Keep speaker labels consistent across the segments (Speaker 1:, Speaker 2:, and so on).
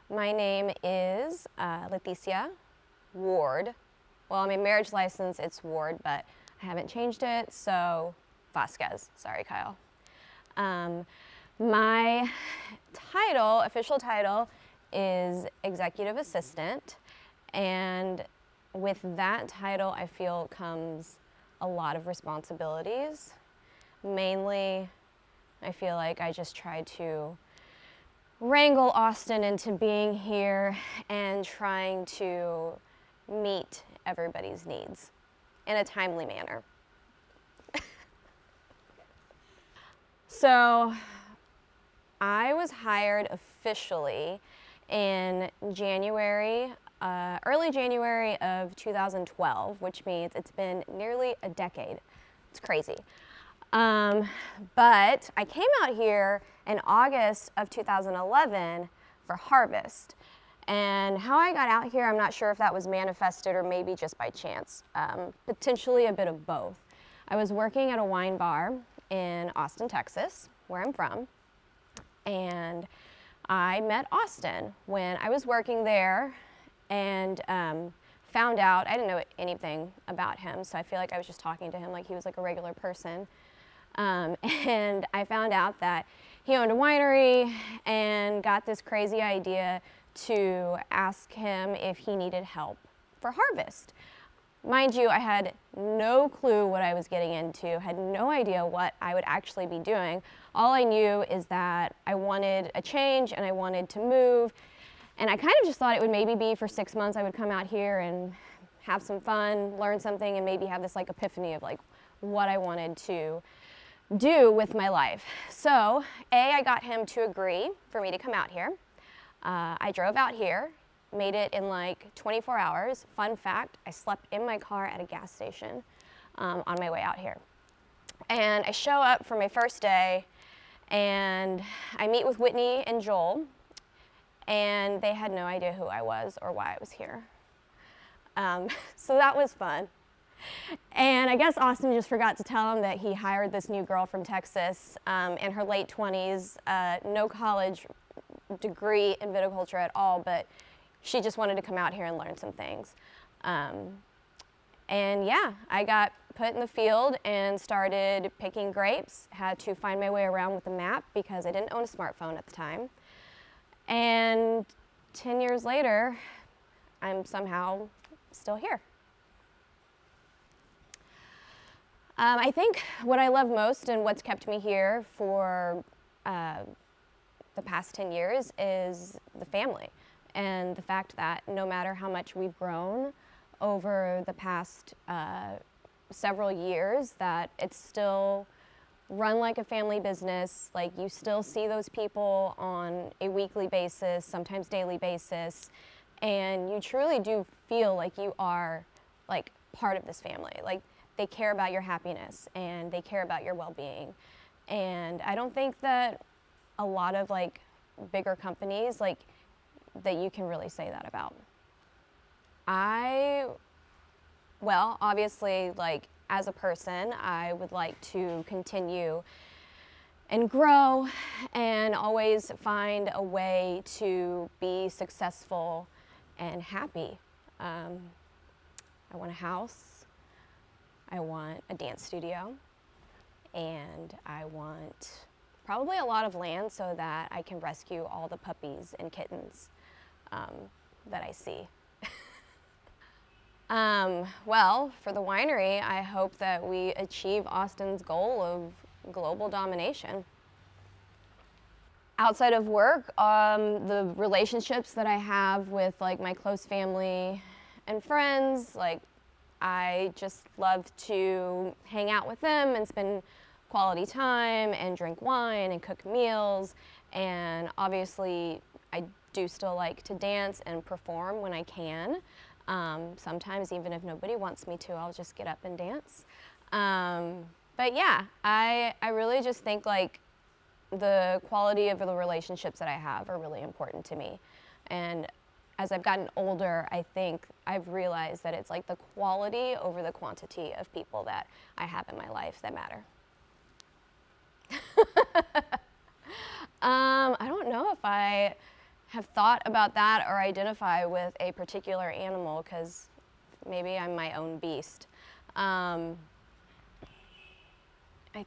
Speaker 1: My name is Leticia Ward. Well, on my marriage license, it's Ward, but I haven't changed it, so Vasquez. Sorry, Kyle. My title, official title, is executive assistant, and with that title, I feel comes a lot of responsibilities. Mainly, I feel like I just tried to wrangle Austin into being here and trying to meet everybody's needs in a timely manner. So I was hired officially in January, early January of 2012, which means it's been nearly a decade. It's crazy. But I came out here in August of 2011 for harvest. And how I got out here, I'm not sure if that was manifested or maybe just by chance. Potentially a bit of both. I was working at a wine bar in Austin, Texas, where I'm from. And I met Austin when I was working there and found out, I didn't know anything about him, so I feel like I was just talking to him like he was like a regular person. And I found out that he owned a winery and got this crazy idea to ask him if he needed help for harvest. Mind you, I had no clue what I was getting into, had no idea what I would actually be doing. All I knew is that I wanted a change and I wanted to move. And I kind of just thought it would maybe be for 6 months I would come out here and have some fun, learn something, and maybe have this like epiphany of like what I wanted to do with my life. So, I got him to agree for me to come out here. I drove out here, made it in like 24 hours. Fun fact, I slept in my car at a gas station on my way out here. And I show up for my first day, and I meet with Whitney and Joel, and they had no idea who I was or why I was here. So that was fun. And I guess Austin just forgot to tell him that he hired this new girl from Texas in her late 20s, no college degree in viticulture at all, but she just wanted to come out here and learn some things. And yeah, I got put in the field and started picking grapes, had to find my way around with a map because I didn't own a smartphone at the time. And 10 years later, I'm somehow still here. I think what I love most and what's kept me here for the past 10 years is the family and the fact that no matter how much we've grown over the past several years, that it's still run like a family business. Like, you still see those people on a weekly basis, sometimes daily basis, and you truly do feel like you are like part of this family. Like, they care about your happiness and they care about your well-being. And I don't think that a lot of like bigger companies like that you can really say that about. Well, obviously, like as a person, I would like to continue and grow and always find a way to be successful and happy. I want a house. I want a dance studio, and I want probably a lot of land so that I can rescue all the puppies and kittens that I see. Well, for the winery, I hope that we achieve Austin's goal of global domination. Outside of work, the relationships that I have with like my close family and friends, like I just love to hang out with them and spend quality time and drink wine and cook meals. And obviously, I do still like to dance and perform when I can. Sometimes even if nobody wants me to, I'll just get up and dance. But yeah, I really just think like the quality of the relationships that I have are really important to me. And as I've gotten older, I think I've realized that it's like the quality over the quantity of people that I have in my life that matter. I don't know if I have thought about that or identify with a particular animal, because maybe I'm my own beast. I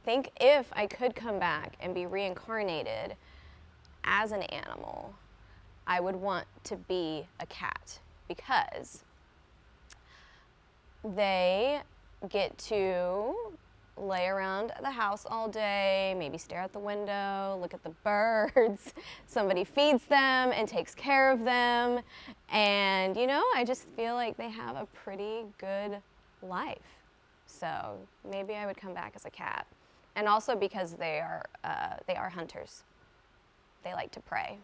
Speaker 1: think if I could come back and be reincarnated as an animal, I would want to be a cat, because they get to lay around the house all day, maybe stare out the window, look at the birds. Somebody feeds them and takes care of them. And, you know, I just feel like they have a pretty good life. So maybe I would come back as a cat. And also because they are hunters. They like to prey.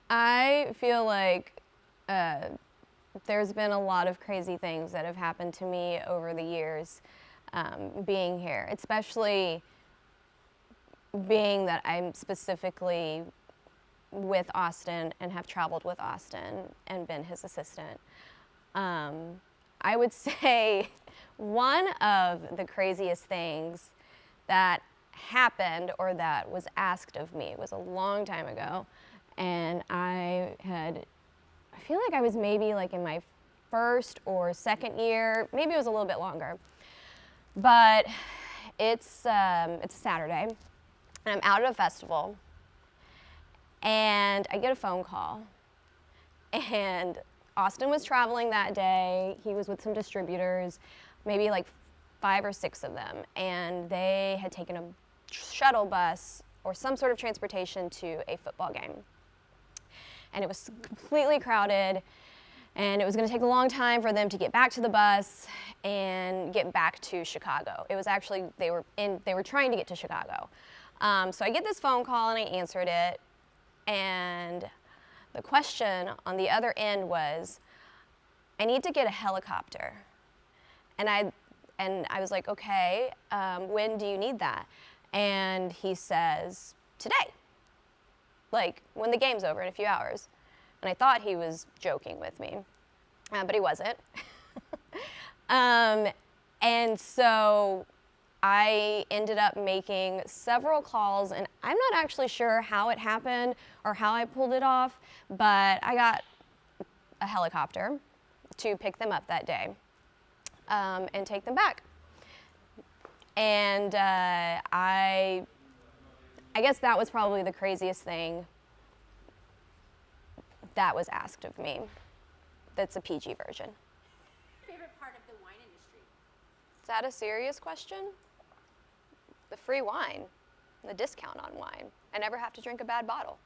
Speaker 1: I feel like there's been a lot of crazy things that have happened to me over the years being here, especially being that I'm specifically with Austin and have traveled with Austin and been his assistant. I would say one of the craziest things that happened or that was asked of me was a long time ago, and I feel like I was maybe like in my first or second year, maybe it was a little bit longer, but it's a Saturday, and I'm out at a festival, and I get a phone call, and Austin was traveling that day. He was with some distributors, maybe like 5 or 6 of them, and they had taken a shuttle bus or some sort of transportation to a football game. And it was completely crowded, and it was going to take a long time for them to get back to the bus and get back to Chicago. It was actually, they were trying to get to Chicago. So I get this phone call and I answered it, and the question on the other end was, I need to get a helicopter. And I was like, okay, when do you need that? And he says, today. Like, when the game's over in a few hours. And I thought he was joking with me, but he wasn't. And so I ended up making several calls, and I'm not actually sure how it happened or how I pulled it off, but I got a helicopter to pick them up that day and take them back. And I guess that was probably the craziest thing that was asked of me. That's a PG version.
Speaker 2: Favorite part of the wine industry?
Speaker 1: Is that a serious question? The free wine, the discount on wine. I never have to drink a bad bottle.